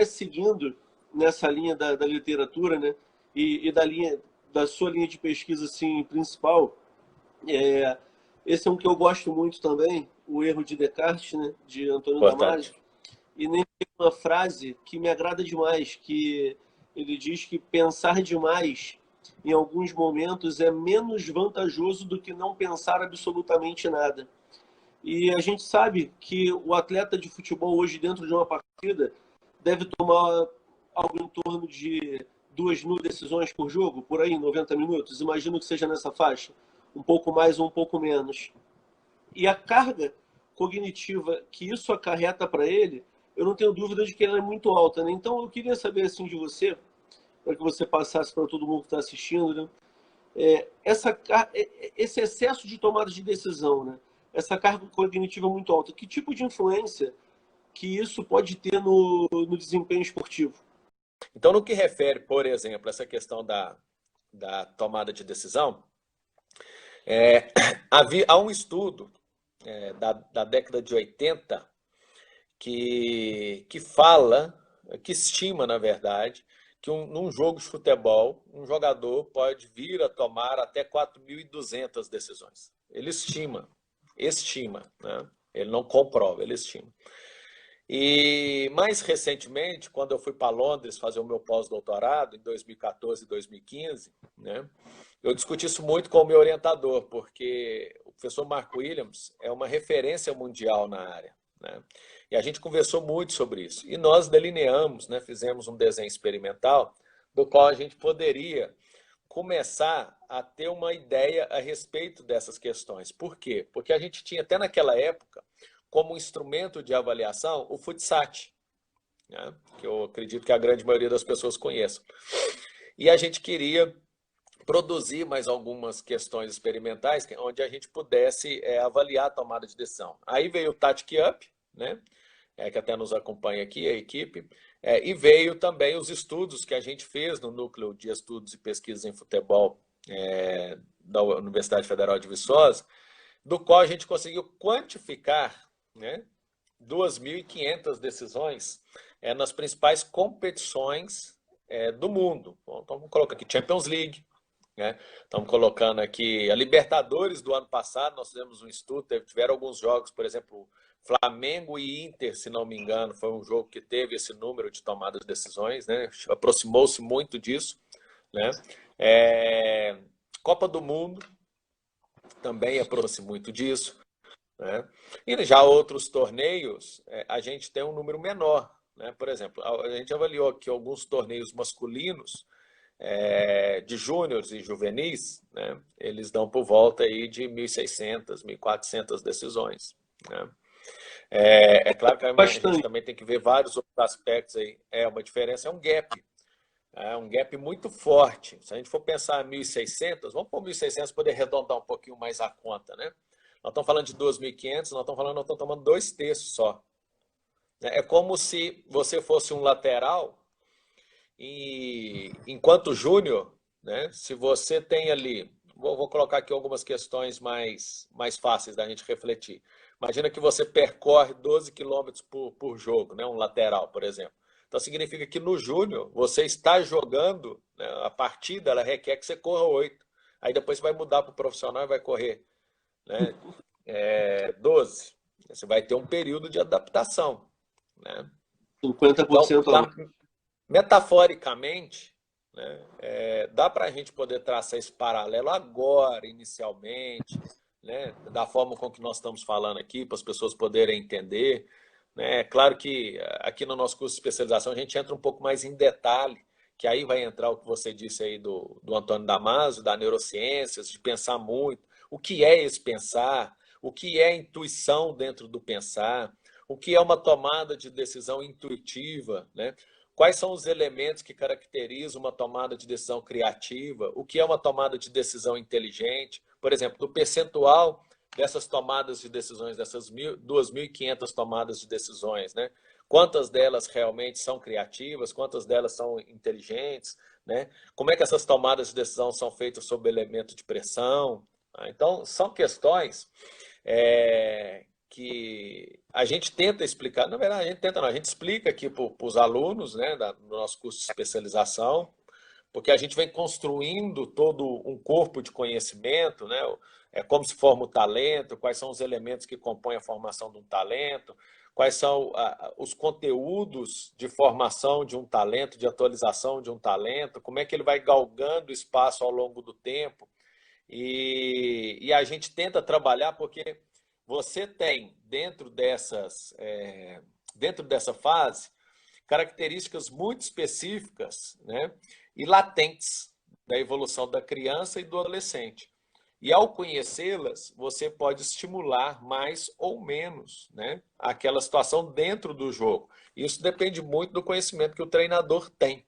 seguindo nessa linha da literatura, né? E da sua linha de pesquisa assim, principal, esse é um que eu gosto muito também, O Erro de Descartes, né? De Antônio Importante. Damasio. E nele tem uma frase que me agrada demais, que ele diz que pensar demais em alguns momentos é menos vantajoso do que não pensar absolutamente nada. E a gente sabe que o atleta de futebol hoje, dentro de uma partida, deve tomar algo em torno de 2.000 decisões por jogo, por aí, 90 minutos. Imagino que seja nessa faixa, um pouco mais ou um pouco menos. E a carga cognitiva que isso acarreta para ele, eu não tenho dúvida de que ela é muito alta, né? Então eu queria saber assim de você, para que você passasse para todo mundo que está assistindo, né? Esse excesso de tomada de decisão, né? Essa carga cognitiva muito alta, que tipo de influência que isso pode ter no desempenho esportivo? Então, no que refere, por exemplo, essa questão da tomada de decisão, há um estudo da década de 80 que fala, que estima, na verdade, que num jogo de futebol, um jogador pode vir a tomar até 4.200 decisões. Ele estima, né? Ele não comprova, ele estima. E mais recentemente, quando eu fui para Londres fazer o meu pós-doutorado, em 2014 e 2015, né, eu discuti isso muito com o meu orientador, porque o professor Mark Williams é uma referência mundial na área, né? E a gente conversou muito sobre isso. E nós delineamos, né, fizemos um desenho experimental do qual a gente poderia começar a ter uma ideia a respeito dessas questões. Por quê? Porque a gente tinha até naquela época como instrumento de avaliação o FUTSAT, né, que eu acredito que a grande maioria das pessoas conheçam. E a gente queria produzir mais algumas questões experimentais onde a gente pudesse avaliar a tomada de decisão. Aí veio o Tactic Up, né, que até nos acompanha aqui, a equipe, e veio também os estudos que a gente fez no Núcleo de Estudos e Pesquisas em Futebol da Universidade Federal de Viçosa, do qual a gente conseguiu quantificar, né, 2.500 decisões nas principais competições do mundo. Bom, então vamos colocar aqui Champions League, né? Estamos colocando aqui a Libertadores do ano passado, nós fizemos um estudo, tiveram alguns jogos, por exemplo, Flamengo e Inter, se não me engano, foi um jogo que teve esse número de tomadas de decisões, né? Aproximou-se muito disso, né? Copa do Mundo também aproxima muito disso, né? E já outros torneios, a gente tem um número menor, né? Por exemplo, a gente avaliou aqui alguns torneios masculinos, de júniores e juvenis, né? Eles dão por volta aí de 1.600, 1.400 decisões, né? Claro que a gente Bastante. também tem que ver vários outros aspectos aí. Uma diferença, um gap muito forte. Se a gente for pensar em 1.600, vamos pôr 1.600 para poder arredondar um pouquinho mais a conta, né? Nós estamos falando de 2.500, nós estamos tomando 2/3 só. É como se você fosse um lateral e, enquanto júnior, né, se você tem ali, vou colocar aqui algumas questões mais fáceis da gente refletir. Imagina que você percorre 12 quilômetros por jogo, né, um lateral, por exemplo. Então significa que no júnior você está jogando, né, a partida ela requer que você corra 8. Aí depois você vai mudar para o profissional e vai correr, né, 12. Você vai ter um período de adaptação, né? Então, 50% a mais. metaforicamente, né, dá para a gente poder traçar esse paralelo agora, inicialmente, né, da forma com que nós estamos falando aqui, para as pessoas poderem entender, né? Claro que aqui no nosso curso de especialização a gente entra um pouco mais em detalhe, que aí vai entrar o que você disse aí do Antônio Damasio, da neurociências, de pensar muito. O que é esse pensar? O que é intuição dentro do pensar? O que é uma tomada de decisão intuitiva, né? Quais são os elementos que caracterizam uma tomada de decisão criativa? O que é uma tomada de decisão inteligente? Por exemplo, do percentual dessas tomadas de decisões, dessas 2.500 tomadas de decisões, né? Quantas delas realmente são criativas? Quantas delas são inteligentes? Né? Como é que essas tomadas de decisão são feitas sob elemento de pressão? Então, são questões que a gente tenta explicar, na verdade, a gente tenta não, a gente explica aqui para os alunos, né, do nosso curso de especialização, porque a gente vem construindo todo um corpo de conhecimento, né? É como se forma o talento, quais são os elementos que compõem a formação de um talento, quais são os conteúdos de formação de um talento, de atualização de um talento, como é que ele vai galgando espaço ao longo do tempo. E a gente tenta trabalhar porque você tem, dentro dessa fase, características muito específicas, né, e latentes da evolução da criança e do adolescente. E ao conhecê-las, você pode estimular mais ou menos, aquela situação dentro do jogo. Isso depende muito do conhecimento que o treinador tem.